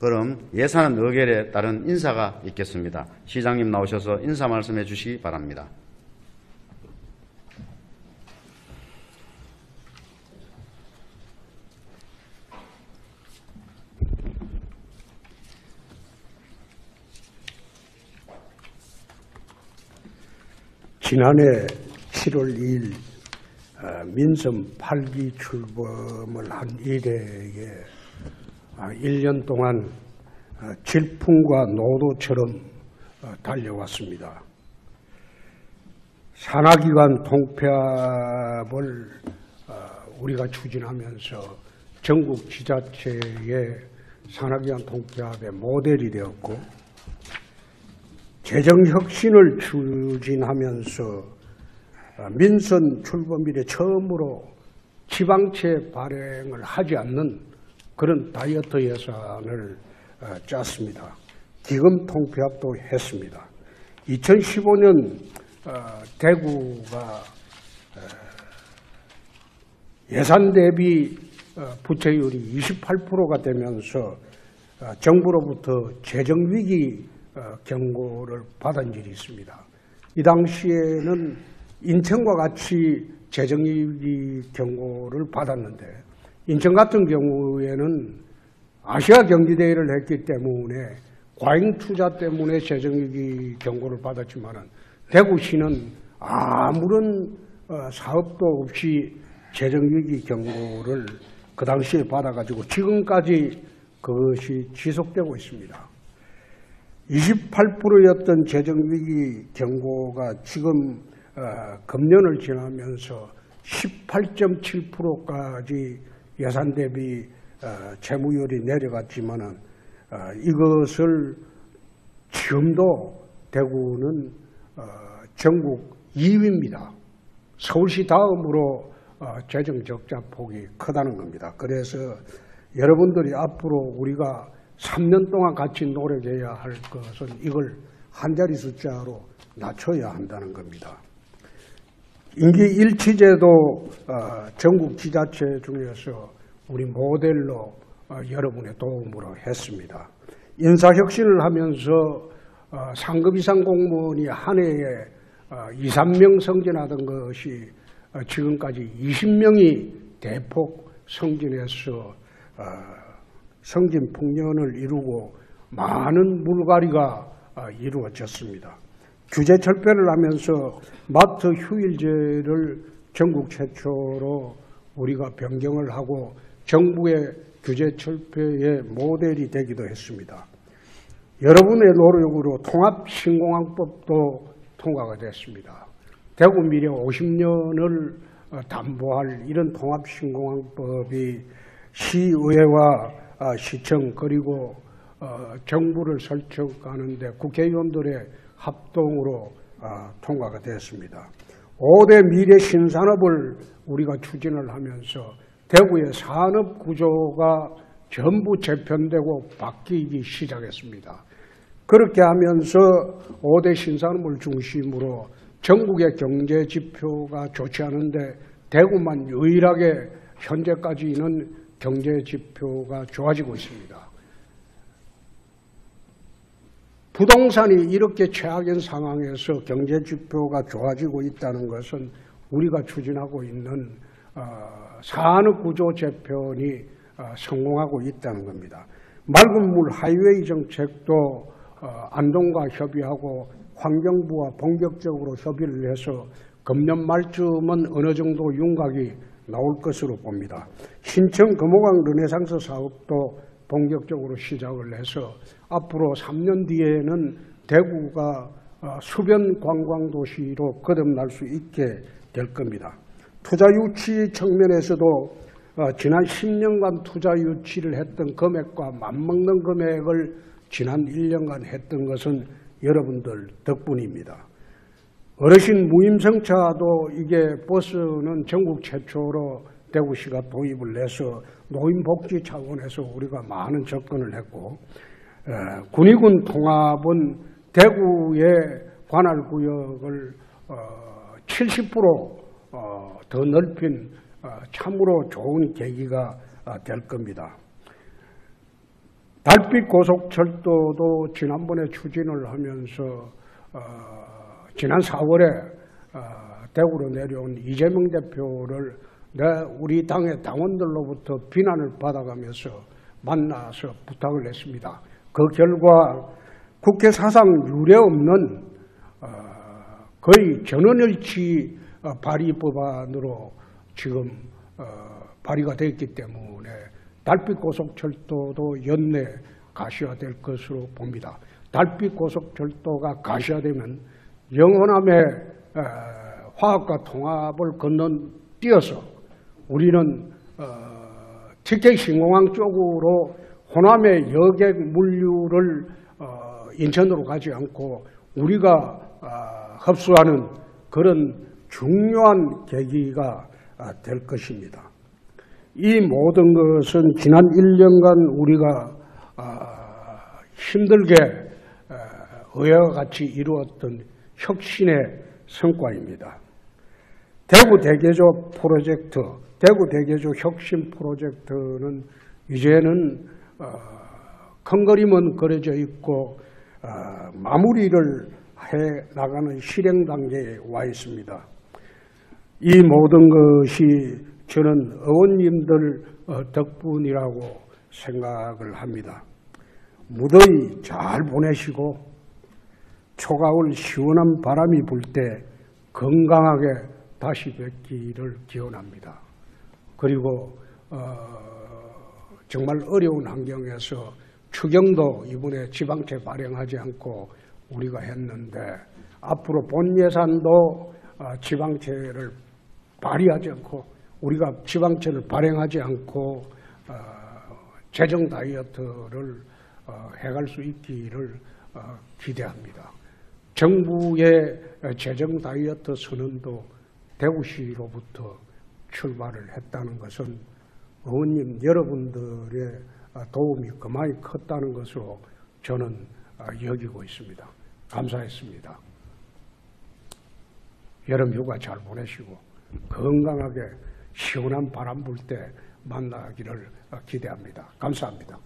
그럼 예산 의결에 따른 인사가 있겠습니다. 시장님 나오셔서 인사 말씀해 주시기 바랍니다. 지난해 7월 2일 민선 8기 출범을 한 이래에 1년 동안 질풍과 노도처럼 달려왔습니다. 산하기관 통폐합을 우리가 추진하면서 전국 지자체의 산하기관 통폐합의 모델이 되었고, 재정혁신을 추진하면서 민선 출범 이래 처음으로 지방채 발행을 하지 않는 그런 다이어트 예산을 짰습니다. 기금 통폐합도 했습니다. 2015년 대구가 예산 대비 부채율이 28%가 되면서 정부로부터 재정위기 경고를 받은 일이 있습니다. 이 당시에는 인천과 같이 재정위기 경고를 받았는데, 인천 같은 경우에는 아시아 경기대회를 했기 때문에 과잉 투자 때문에 재정위기 경고를 받았지만, 대구시는 아무런 사업도 없이 재정위기 경고를 그 당시에 받아가지고 지금까지 그것이 지속되고 있습니다. 28%였던 재정위기 경고가 지금 금년을 지나면서 18.7%까지 예산 대비 채무율이 내려갔지만은 이것을 지금도 대구는 전국 2위입니다. 서울시 다음으로 재정 적자 폭이 크다는 겁니다. 그래서 여러분들이 앞으로 우리가 3년 동안 같이 노력해야 할 것은 이걸 한 자리 숫자로 낮춰야 한다는 겁니다. 임기 일치제도 전국 지자체 중에서 우리 모델로 여러분의 도움으로 했습니다. 인사혁신을 하면서 상급 이상 공무원이 한 해에 2, 3명 승진하던 것이 지금까지 20명이 대폭 승진해서 승진 풍년을 이루고 많은 물갈이가 이루어졌습니다. 규제 철폐를 하면서 마트 휴일제를 전국 최초로 우리가 변경을 하고 정부의 규제 철폐의 모델이 되기도 했습니다. 여러분의 노력으로 통합신공항법도 통과가 됐습니다. 대구 미래 50년을 담보할 이런 통합신공항법이 시의회와 시청 그리고 정부를 설정하는데 국회의원들의 합동으로 통과가 되었습니다. 5대 미래 신산업을 우리가 추진을 하면서 대구의 산업 구조가 전부 재편되고 바뀌기 시작했습니다. 그렇게 하면서 5대 신산업을 중심으로 전국의 경제 지표가 좋지 않은데 대구만 유일하게 현재까지는 경제 지표가 좋아지고 있습니다. 부동산이 이렇게 최악인 상황에서 경제 지표가 좋아지고 있다는 것은 우리가 추진하고 있는 산업 구조 재편이 성공하고 있다는 겁니다. 맑은 물 하이웨이 정책도 안동과 협의하고 환경부와 본격적으로 협의를 해서 금년 말쯤은 어느 정도 윤곽이 나올 것으로 봅니다. 신청 금호강 르네상스 사업도 본격적으로 시작을 해서 앞으로 3년 뒤에는 대구가 수변 관광도시로 거듭날 수 있게 될 겁니다. 투자 유치 측면에서도 지난 10년간 투자 유치를 했던 금액과 맞먹는 금액을 지난 1년간 했던 것은 여러분들 덕분입니다. 어르신 무임승차도 이게 버스는 전국 최초로 대구시가 도입을 해서 노인복지 차원에서 우리가 많은 접근을 했고, 군의군 통합은 대구의 관할구역을 70% 더 넓힌 참으로 좋은 계기가 될 겁니다. 달빛 고속철도도 지난번에 추진을 하면서 지난 4월에 대구로 내려온 이재명 대표를 우리 당의 당원들로부터 비난을 받아가면서 만나서 부탁을 했습니다. 그 결과 국회 사상 유례 없는 거의 전원일치 발의 법안으로 지금 발의가 됐기 때문에 달빛 고속철도도 연내 가시화될 것으로 봅니다. 달빛 고속철도가 가시화되면 영호남의 화학과 통합을 건너뛰어서 우리는 TK 신공항 쪽으로 호남의 여객 물류를 인천으로 가지 않고 우리가 흡수하는 그런 중요한 계기가 될 것입니다. 이 모든 것은 지난 1년간 우리가 힘들게 의회와 같이 이루었던 혁신의 성과입니다. 대구 대개조 프로젝트, 대구 대개조 혁신 프로젝트는 이제는 큰 그림은 그려져 있고 마무리를 해 나가는 실행 단계에 와 있습니다. 이 모든 것이 저는 의원님들 덕분이라고 생각을 합니다. 무더위 잘 보내시고 초가을 시원한 바람이 불 때 건강하게 다시 뵙기를 기원합니다. 그리고 정말 어려운 환경에서 추경도 이번에 지방채 발행하지 않고 우리가 했는데 앞으로 본 예산도 지방채를 발의하지 않고 우리가 지방채를 발행하지 않고 재정 다이어트를 해갈 수 있기를 기대합니다. 정부의 재정 다이어트 선언도 대구시로부터 출발을 했다는 것은 의원님 여러분들의 도움이 그만이 컸다는 것으로 저는 여기고 있습니다. 감사했습니다. 여름 휴가 잘 보내시고 건강하게 시원한 바람 불 때 만나기를 기대합니다. 감사합니다.